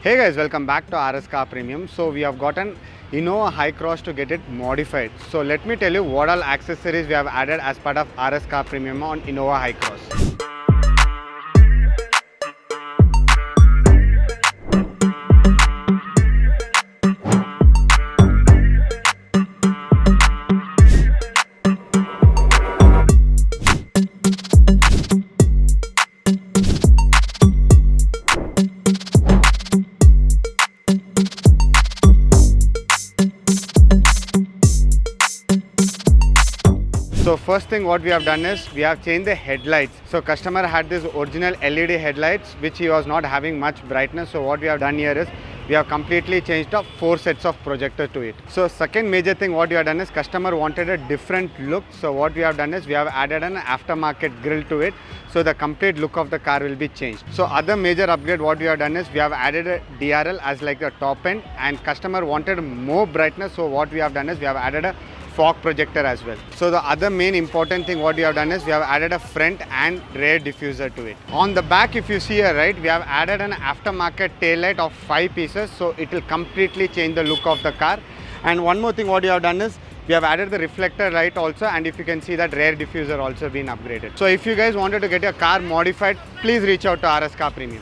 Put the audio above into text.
Hey guys, welcome back to RSCARPREMIUM. So we have got an Innova Hycross to get it modified. So let me tell you what all accessories we have added as part of RSCARPREMIUM on Innova Hycross. So first thing what we have done is we have changed the headlights. So customer had this original LED headlights which he was not having much brightness. So what we have done here is we have completely changed up 4 sets of projector to it. So second major thing what we have done is customer wanted a different look. So what we have done is we have added an aftermarket grille to it. So the complete look of the car will be changed. So other major upgrade what we have done is we have added a DRL as like the top end, and customer wanted more brightness. So what we have done is we have added a fog projector as well. So the other main important thing what we have done is we have added a front and rear diffuser to it. On the back, if you see here, right, we have added an aftermarket tail light of 5 pieces, so it will completely change the look of the car. And one more thing what we have done is we have added the reflector light also, and if you can see that rear diffuser also been upgraded. So if you guys wanted to get your car modified, please reach out to RSCARPREMIUM.